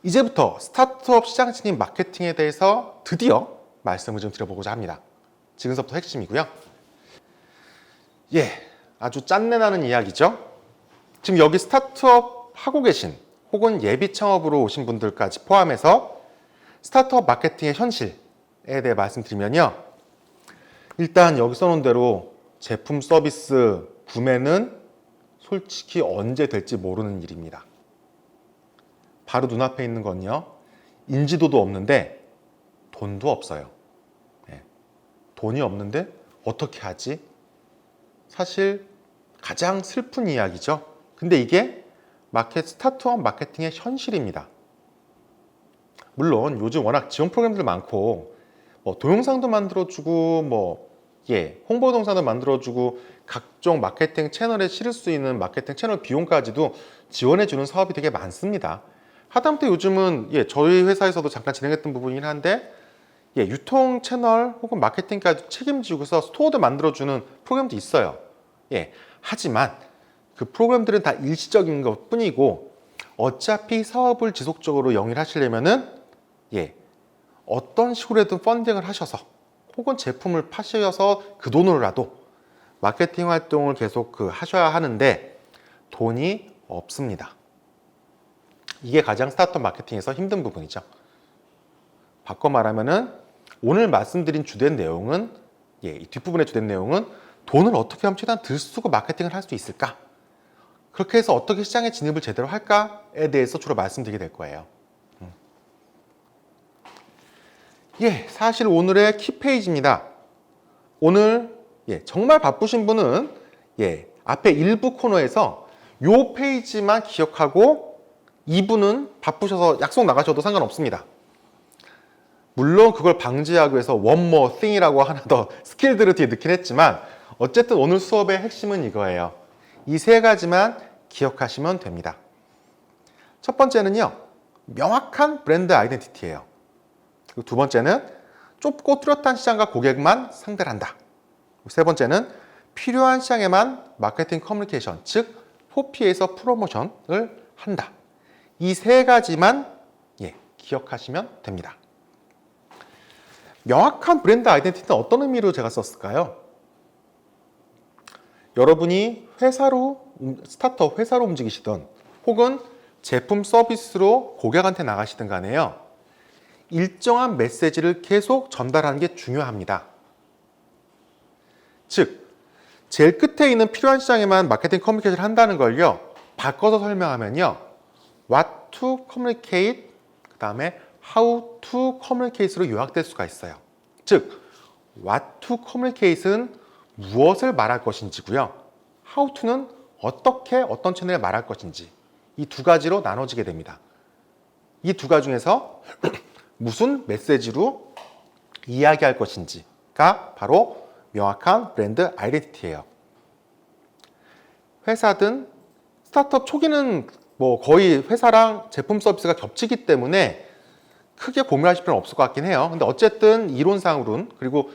이제부터 스타트업 시장 진입 마케팅에 대해서 드디어 말씀을 좀 드려보고자 합니다. 지금서부터 핵심이고요. 아주 짠내나는 이야기죠. 지금 여기 스타트업 하고 계신 혹은 예비 창업으로 오신 분들까지 포함해서 스타트업 마케팅의 현실에 대해 말씀드리면요. 일단 여기 써놓은 대로 제품 서비스 구매는 솔직히 언제 될지 모르는 일입니다. 바로 눈앞에 있는 건요. 인지도도 없는데 돈도 없어요. 돈이 없는데 어떻게 하지? 사실 가장 슬픈 이야기죠. 근데 이게 스타트업 마케팅의 현실입니다. 물론 요즘 워낙 지원 프로그램들 많고 동영상도 만들어주고 홍보 동영상도 만들어주고 각종 마케팅 채널에 실을 수 있는 마케팅 채널 비용까지도 지원해주는 사업이 되게 많습니다. 하다못해 요즘은 저희 회사에서도 잠깐 진행했던 부분이긴 한데 유통 채널 혹은 마케팅까지 책임지고서 스토어도 만들어주는 프로그램도 있어요. 하지만 그 프로그램들은 다 일시적인 것 뿐이고 어차피 사업을 지속적으로 영위하시려면은 어떤 식으로든 펀딩을 하셔서 혹은 제품을 파셔서 그 돈으로라도 마케팅 활동을 계속 하셔야 하는데 돈이 없습니다. 이게 가장 스타트업 마케팅에서 힘든 부분이죠. 바꿔 말하면은 오늘 말씀드린 주된 내용은 이 뒷부분의 주된 내용은 돈을 어떻게 하면 최대한 덜 쓰고 마케팅을 할 수 있을까? 그렇게 해서 어떻게 시장에 진입을 제대로 할까에 대해서 주로 말씀드리게 될 거예요. 사실 오늘의 키페이지입니다. 오늘 정말 바쁘신 분은 앞에 1부 코너에서 이 페이지만 기억하고 2부는 바쁘셔서 약속 나가셔도 상관없습니다. 물론 그걸 방지하기 위해서 one more thing이라고 하나 더 스킬들을 뒤에 넣긴 했지만 어쨌든 오늘 수업의 핵심은 이거예요. 이 세 가지만 기억하시면 됩니다. 첫 번째는요. 명확한 브랜드 아이덴티티예요. 그리고 두 번째는 좁고 뚜렷한 시장과 고객만 상대를 한다. 세 번째는 필요한 시장에만 마케팅 커뮤니케이션, 즉 포피에서 프로모션을 한다. 이 세 가지만 기억하시면 됩니다. 명확한 브랜드 아이덴티티는 어떤 의미로 제가 썼을까요? 여러분이 스타트업 회사로 움직이시던 혹은 제품 서비스로 고객한테 나가시든 간에요. 일정한 메시지를 계속 전달하는 게 중요합니다. 즉, 제일 끝에 있는 필요한 시장에만 마케팅 커뮤니케이션을 한다는 걸요. 바꿔서 설명하면요. What to communicate, 그 다음에 How to communicate로 요약될 수가 있어요. 즉, What to communicate는 무엇을 말할 것인지고요. How to는 어떤 채널에 말할 것인지 이 두 가지로 나눠지게 됩니다. 이 두 가지 중에서 무슨 메시지로 이야기할 것인지가 바로 명확한 브랜드 아이덴티티예요. 회사든 스타트업 초기는 거의 회사랑 제품 서비스가 겹치기 때문에 크게 고민하실 필요는 없을 것 같긴 해요. 근데 어쨌든 이론상으로는 그리고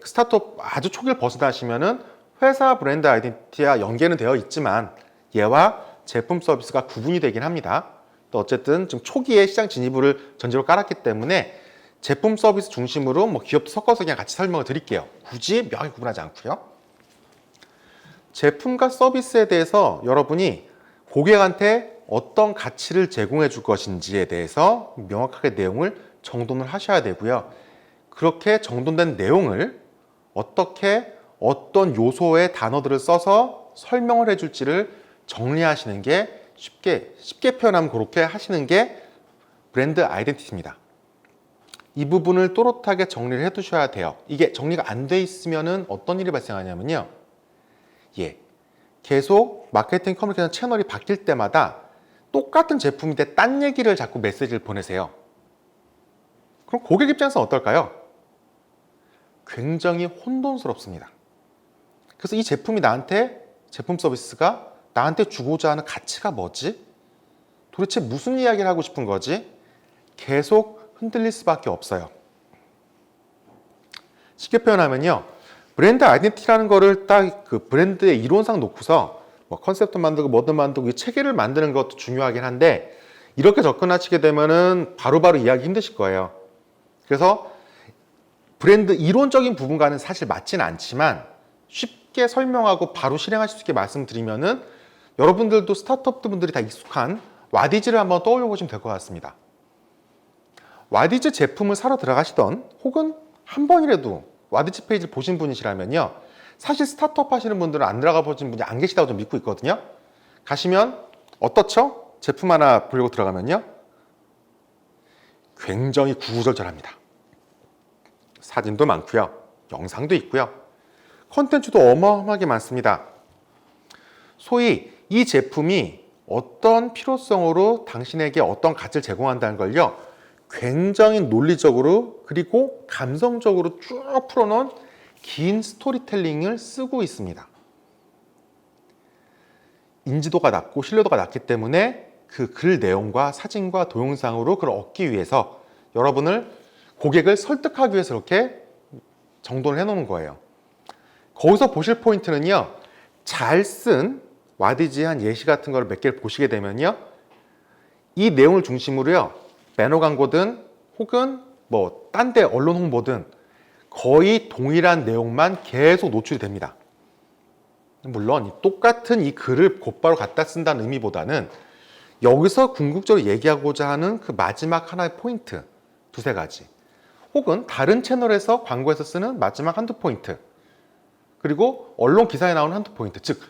스타트업 아주 초기를 벗어나시면은 회사 브랜드 아이덴티티와 연계는 되어 있지만 얘와 제품 서비스가 구분이 되긴 합니다. 또 어쨌든 지금 초기에 시장 진입을 전제로 깔았기 때문에 제품 서비스 중심으로 기업도 섞어서 그냥 같이 설명을 드릴게요. 굳이 명확히 구분하지 않고요. 제품과 서비스에 대해서 여러분이 고객한테 어떤 가치를 제공해 줄 것인지에 대해서 명확하게 내용을 정돈을 하셔야 되고요. 그렇게 정돈된 내용을 어떤 요소의 단어들을 써서 설명을 해 줄지를 정리하시는 게 쉽게 표현하면 그렇게 하시는 게 브랜드 아이덴티티입니다. 이 부분을 또렷하게 정리를 해 두셔야 돼요. 이게 정리가 안 돼 있으면은 어떤 일이 발생하냐면요. 계속 마케팅 커뮤니케이션 채널이 바뀔 때마다 똑같은 제품인데 딴 얘기를 자꾸 메시지를 보내세요. 그럼 고객 입장에서는 어떨까요? 굉장히 혼돈스럽습니다. 그래서 이 제품 서비스가 나한테 주고자 하는 가치가 뭐지? 도대체 무슨 이야기를 하고 싶은 거지? 계속 흔들릴 수밖에 없어요. 쉽게 표현하면요. 브랜드 아이덴티티라는 거를 딱 그 브랜드의 이론상 놓고서 컨셉도 만들고 뭐든 만들고 이 체계를 만드는 것도 중요하긴 한데 이렇게 접근하시게 되면은 바로바로 이해하기 힘드실 거예요. 그래서 브랜드 이론적인 부분과는 사실 맞지는 않지만 쉽게 설명하고 바로 실행하실 수 있게 말씀드리면은 여러분들도 스타트업 분들이 다 익숙한 와디즈를 한번 떠올려 보시면 될 것 같습니다. 와디즈 제품을 사러 들어가시던 혹은 한 번이라도 와디즈 페이지를 보신 분이시라면요, 사실 스타트업 하시는 분들은 안 들어가 보신 분이 안 계시다고 좀 믿고 있거든요. 가시면 어떻죠? 제품 하나 보려고 들어가면요, 굉장히 구구절절합니다. 사진도 많고요, 영상도 있고요, 콘텐츠도 어마어마하게 많습니다. 소위 이 제품이 어떤 필요성으로 당신에게 어떤 가치를 제공한다는 걸요, 굉장히 논리적으로 그리고 감성적으로 쭉 풀어놓은 긴 스토리텔링을 쓰고 있습니다. 인지도가 낮고 신뢰도가 낮기 때문에 그 글 내용과 사진과 동영상으로 그걸 얻기 위해서 여러분을, 고객을 설득하기 위해서 이렇게 정돈을 해놓은 거예요. 거기서 보실 포인트는요, 잘 쓴 와디즈의 한 예시 같은 걸 몇 개를 보시게 되면요, 이 내용을 중심으로요, 매너 광고든 혹은 뭐 딴 데 언론 홍보든 거의 동일한 내용만 계속 노출이 됩니다. 물론 똑같은 이 글을 곧바로 갖다 쓴다는 의미보다는 여기서 궁극적으로 얘기하고자 하는 그 마지막 하나의 포인트, 두세 가지, 혹은 다른 채널에서 광고에서 쓰는 마지막 한두 포인트, 그리고 언론 기사에 나오는 한두 포인트, 즉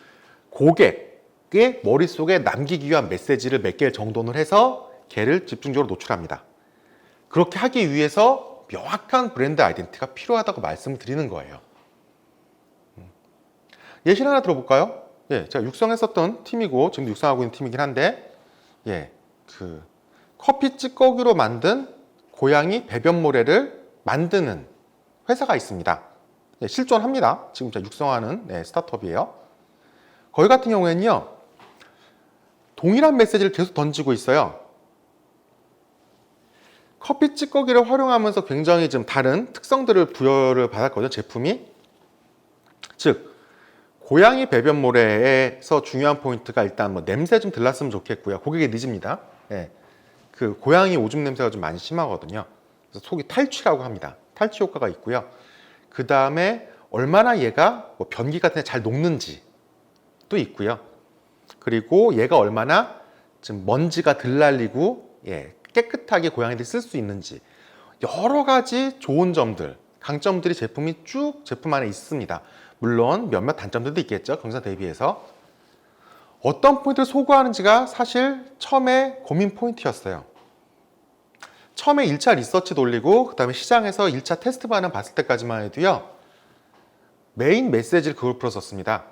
고객의 머릿속에 남기기 위한 메시지를 몇 개를 정돈을 해서 걔를 집중적으로 노출합니다. 그렇게 하기 위해서 명확한 브랜드 아이덴티티가 필요하다고 말씀을 드리는 거예요. 예시를 하나 들어볼까요? 예, 제가 육성했었던 팀이고 지금도 육성하고 있는 팀이긴 한데, 예, 그 커피 찌꺼기로 만든 고양이 배변 모래를 만드는 회사가 있습니다. 예, 실존합니다. 지금 제가 육성하는 스타트업이에요. 거기 같은 경우에는요, 동일한 메시지를 계속 던지고 있어요. 커피 찌꺼기를 활용하면서 굉장히 좀 다른 특성들을 부여를 받았거든요, 제품이. 즉, 고양이 배변 모래에서 중요한 포인트가 일단 뭐 냄새 좀 덜 났으면 좋겠고요. 고객의 니즈입니다. 예. 그 고양이 오줌 냄새가 좀 많이 심하거든요. 그래서 속이 탈취라고 합니다. 탈취 효과가 있고요. 그 다음에 얼마나 얘가 뭐 변기 같은 데 잘 녹는지 또 있고요. 그리고 얘가 얼마나 좀 먼지가 덜 날리고, 예, 깨끗하게 고양이들이 쓸 수 있는지, 여러 가지 좋은 점들, 강점들이 제품이 쭉 제품 안에 있습니다. 물론 몇몇 단점들도 있겠죠, 경사 대비해서. 어떤 포인트를 소구하는지가 사실 처음에 고민 포인트였어요. 처음에 1차 리서치 돌리고 그 다음에 시장에서 1차 테스트 반응 봤을 때까지만 해도요, 메인 메시지를 그걸 풀었었습니다.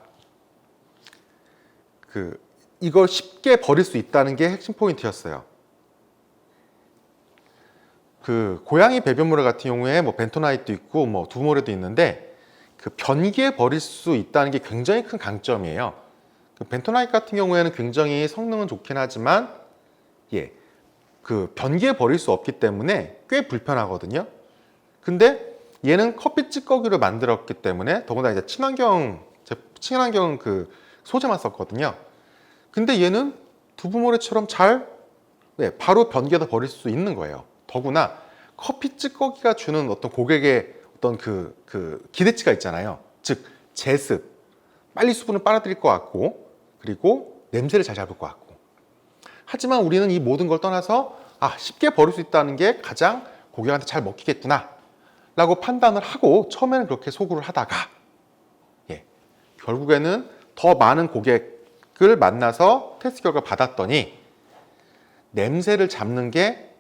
이걸 쉽게 버릴 수 있다는 게 핵심 포인트였어요. 그 고양이 배변모래 같은 경우에 뭐 벤토나이트도 있고 뭐 두모래도 있는데, 그 변기에 버릴 수 있다는 게 굉장히 큰 강점이에요. 그 벤토나이트 같은 경우에는 굉장히 성능은 좋긴 하지만, 예, 그 변기에 버릴 수 없기 때문에 꽤 불편하거든요. 근데 얘는 커피 찌꺼기로 만들었기 때문에 더군다나 이제 친환경 그 소재만 썼거든요. 근데 얘는 두부모래처럼 잘, 네, 바로 변기에다 버릴 수 있는 거예요. 더구나 커피 찌꺼기가 주는 어떤 고객의 어떤 그 기대치가 있잖아요. 즉 제습, 빨리 수분을 빨아들일 것 같고, 그리고 냄새를 잘 잡을 것 같고. 하지만 우리는 이 모든 걸 떠나서 쉽게 버릴 수 있다는 게 가장 고객한테 잘 먹히겠구나 라고 판단을 하고 처음에는 그렇게 소구를 하다가, 예, 결국에는 더 많은 고객을 만나서 테스트 결과를 받았더니 냄새를 잡는 게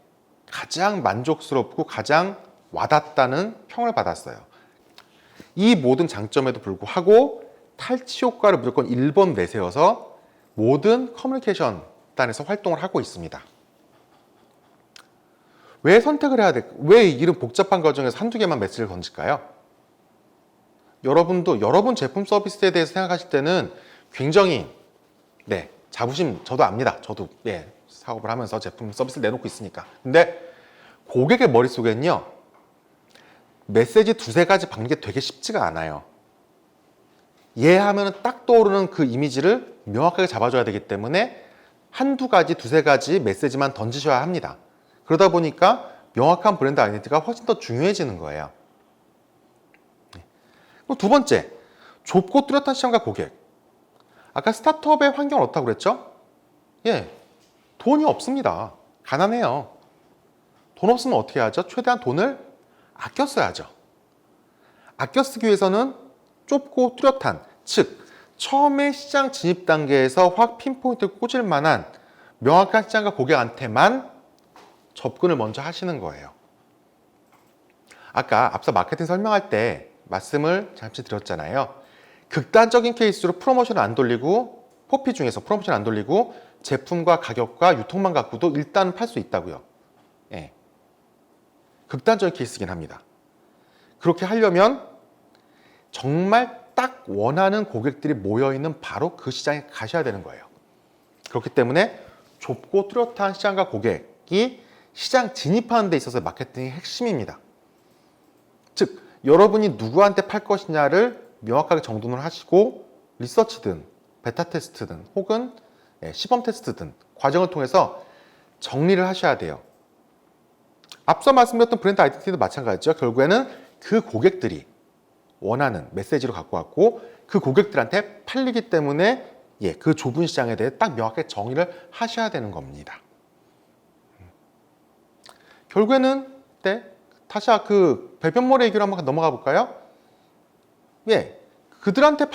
가장 만족스럽고 가장 와닿다는 평을 받았어요. 이 모든 장점에도 불구하고 탈취 효과를 무조건 1번 내세워서 모든 커뮤니케이션 단에서 활동을 하고 있습니다. 왜 선택을 해야 될까? 왜 이런 복잡한 과정에서 한두 개만 메시지를 던질까요? 여러분도 여러분 제품 서비스에 대해서 생각하실 때는 굉장히, 네, 자부심, 저도 압니다. 저도, 예, 사업을 하면서 제품 서비스를 내놓고 있으니까. 근데 고객의 머릿속에는요, 메시지 두세 가지 박는 게 되게 쉽지가 않아요. 얘 하면 딱 떠오르는 그 이미지를 명확하게 잡아줘야 되기 때문에 한두 가지, 두세 가지 메시지만 던지셔야 합니다. 그러다 보니까 명확한 브랜드 아이덴티티가 훨씬 더 중요해지는 거예요. 두 번째, 좁고 뚜렷한 시장과 고객. 아까 스타트업의 환경은 어떻다고 그랬죠? 예, 돈이 없습니다. 가난해요. 돈 없으면 어떻게 하죠? 최대한 돈을 아껴 써야죠. 아껴 쓰기 위해서는 좁고 뚜렷한, 즉 처음에 시장 진입 단계에서 확 핀포인트를 꽂을 만한 명확한 시장과 고객한테만 접근을 먼저 하시는 거예요. 아까 앞서 마케팅 설명할 때 말씀을 잠시 드렸잖아요. 극단적인 케이스로 프로모션을 안 돌리고, 포피 중에서 프로모션 안 돌리고 제품과 가격과 유통만 갖고도 일단은 팔 수 있다고요. 예. 극단적인 케이스이긴 합니다. 그렇게 하려면 정말 딱 원하는 고객들이 모여있는 바로 그 시장에 가셔야 되는 거예요. 그렇기 때문에 좁고 뚜렷한 시장과 고객이 시장 진입하는 데 있어서 마케팅의 핵심입니다. 즉, 여러분이 누구한테 팔 것이냐를 명확하게 정돈을 하시고 리서치든 베타 테스트든 혹은 시범 테스트든 과정을 통해서 정리를 하셔야 돼요. 앞서 말씀드렸던 브랜드 아이덴티티도 마찬가지죠. 결국에는 그 고객들이 원하는 메시지로 갖고 왔고 그 고객들한테 팔리기 때문에 그 좁은 시장에 대해 딱 명확하게 정의를 하셔야 되는 겁니다. 결국에는 다시 그 배변머리 얘기로 한번 넘어가 볼까요? 그들한테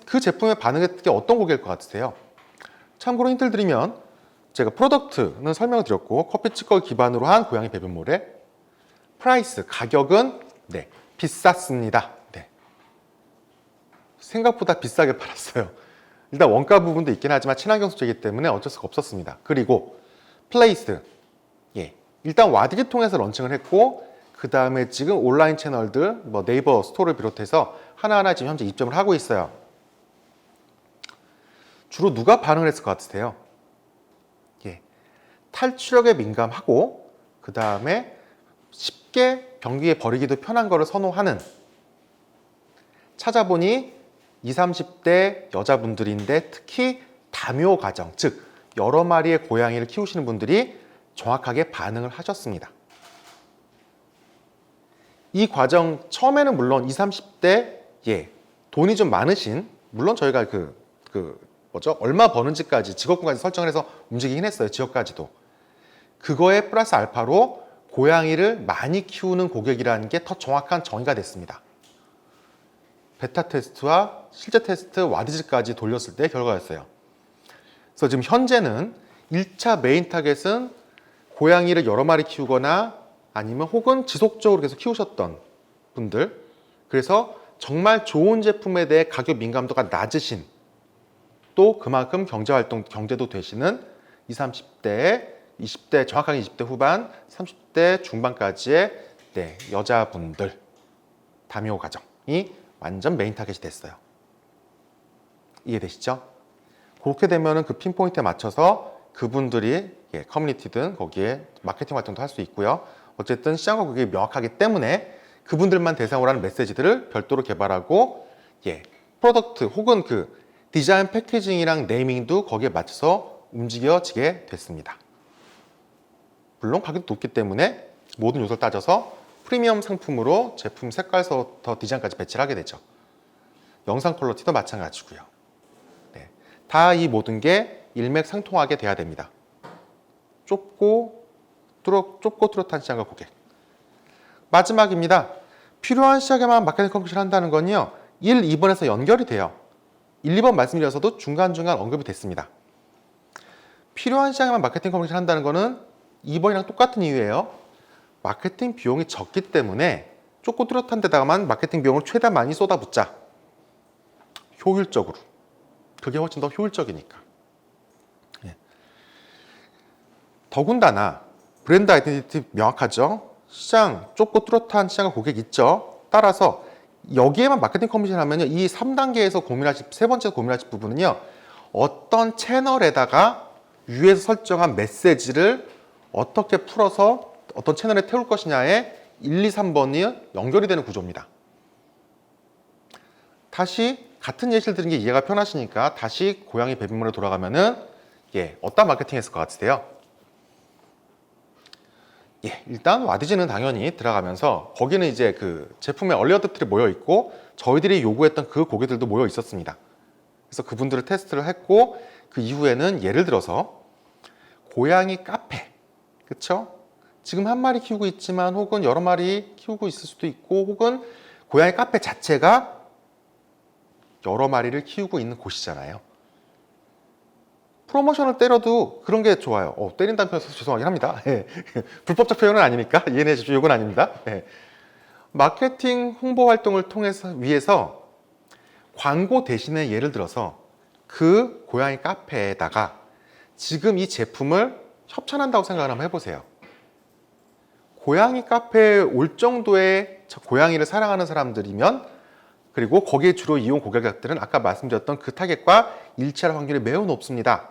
그 제품에 반응했던 게 어떤 고객일 것 같으세요? 참고로 힌트를 드리면 제가 프로덕트는 설명을 드렸고 커피 찌꺼기 기반으로 한 고양이 배변모래, 프라이스, 가격은 비쌌습니다. 생각보다 비싸게 팔았어요. 일단 원가 부분도 있긴 하지만 친환경 소재이기 때문에 어쩔 수가 없었습니다. 그리고 플레이스, 일단 와디를 통해서 런칭을 했고 그 다음에 지금 온라인 채널들, 네이버 스토어를 비롯해서 하나하나 지금 현재 입점을 하고 있어요. 주로 누가 반응을 했을 것 같으세요? 탈취력에 민감하고 그 다음에 쉽게 변기에 버리기도 편한 거를 선호하는, 찾아보니 20, 30대 여자분들인데 특히 다묘 가정, 즉 여러 마리의 고양이를 키우시는 분들이 정확하게 반응을 하셨습니다. 이 과정 처음에는 물론 20, 30대 돈이 좀 많으신, 물론 저희가 얼마 버는지까지 직업군까지 설정을 해서 움직이긴 했어요. 지역까지도. 그거에 플러스 알파로 고양이를 많이 키우는 고객이라는 게 더 정확한 정의가 됐습니다. 베타 테스트와 실제 테스트 와디즈까지 돌렸을 때 결과였어요. 그래서 지금 현재는 1차 메인 타겟은 고양이를 여러 마리 키우거나 아니면 혹은 지속적으로 계속 키우셨던 분들, 그래서 정말 좋은 제품에 대해 가격 민감도가 낮으신, 또 그만큼 경제도 되시는 20, 30대, 20대, 정확하게 20대 후반, 30대 중반까지의 여자분들, 다묘 가정이 완전 메인 타겟이 됐어요. 이해되시죠? 그렇게 되면은 그 핀포인트에 맞춰서 그분들이 커뮤니티든 거기에 마케팅 활동도 할 수 있고요. 어쨌든 시장과 고객이 명확하기 때문에 그분들만 대상으로 하는 메시지들을 별도로 개발하고 프로덕트 혹은 그 디자인 패키징이랑 네이밍도 거기에 맞춰서 움직여지게 됐습니다. 물론 가격도 높기 때문에 모든 요소를 따져서 프리미엄 상품으로 제품 색깔부터 디자인까지 배치를 하게 되죠. 영상 퀄리티도 마찬가지고요. 다 이 모든 게 일맥상통하게 돼야 됩니다. 좁고 뚜렷한 시장과 고객. 마지막입니다. 필요한 시장에만 마케팅 커뮤니케이션을 한다는 건요, 1, 2번에서 연결이 돼요. 1, 2번 말씀드려서도 중간중간 언급이 됐습니다. 필요한 시장에만 마케팅 커뮤니케이션을 한다는 거는 2번이랑 똑같은 이유예요. 마케팅 비용이 적기 때문에 좁고 뚜렷한 데다가만 마케팅 비용을 최대한 많이 쏟아붓자. 효율적으로. 그게 훨씬 더 효율적이니까. 더군다나 브랜드 아이덴티티 명확하죠. 시장, 좁고 뚜렷한 시장과 고객 있죠. 따라서 여기에만 마케팅 커뮤니케이션 하면요, 이 3단계에서 세 번째 고민하실 부분은요, 어떤 채널에다가 위에서 설정한 메시지를 어떻게 풀어서 어떤 채널에 태울 것이냐에 1, 2, 3번이 연결이 되는 구조입니다. 다시 같은 예시를 드린 게 이해가 편하시니까 다시 고양이 배변물에 돌아가면은 예, 어떤 마케팅 했을 것 같으세요? 예, 일단 와디즈는 당연히 들어가면서 거기는 이제 그 제품의 얼리어답터들이 모여 있고 저희들이 요구했던 그 고객들도 모여 있었습니다. 그래서 그분들을 테스트를 했고 그 이후에는 예를 들어서 고양이 카페, 그쵸? 지금 한 마리 키우고 있지만 혹은 여러 마리 키우고 있을 수도 있고 혹은 고양이 카페 자체가 여러 마리를 키우고 있는 곳이잖아요. 프로모션을 때려도 그런 게 좋아요. 때린다는 표현에서 죄송하긴 합니다. 예. 불법적 표현은 아니니까 이해해 주시고 이건 아닙니다. 예. 마케팅 홍보 활동을 통해서 위해서 광고 대신에 예를 들어서 그 고양이 카페에다가 지금 이 제품을 협찬한다고 생각을 한번 해보세요. 고양이 카페에 올 정도의 고양이를 사랑하는 사람들이면 그리고 거기에 주로 이용 고객들은 아까 말씀드렸던 그 타겟과 일치할 확률이 매우 높습니다.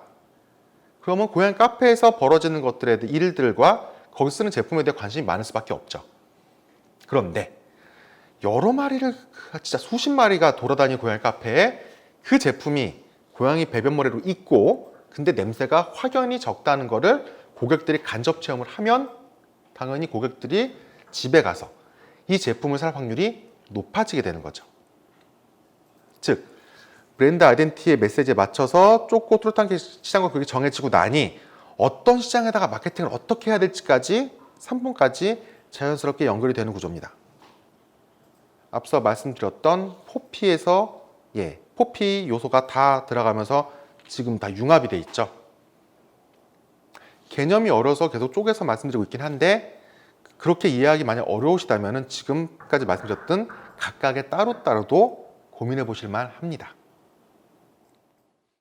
그러면 고양이 카페에서 벌어지는 것들에 대한 일들과 거기 쓰는 제품에 대해 관심이 많을 수밖에 없죠. 그런데 여러 마리를 진짜 수십 마리가 돌아다니는 고양이 카페에 그 제품이 고양이 배변모래로 있고 근데 냄새가 확연히 적다는 거를 고객들이 간접 체험을 하면 당연히 고객들이 집에 가서 이 제품을 살 확률이 높아지게 되는 거죠. 즉 브랜드 아이덴티티의 메시지에 맞춰서 좁고 뚜렷한 시장과 그게 정해지고 나니 어떤 시장에다가 마케팅을 어떻게 해야 될지까지 3분까지 자연스럽게 연결이 되는 구조입니다. 앞서 말씀드렸던 포피에서 포피 요소가 다 들어가면서 지금 다 융합이 돼 있죠. 개념이 어려서 계속 쪼개서 말씀드리고 있긴 한데 그렇게 이해하기 많이 어려우시다면 지금까지 말씀드렸던 각각의 따로따로도 고민해 보실 만 합니다.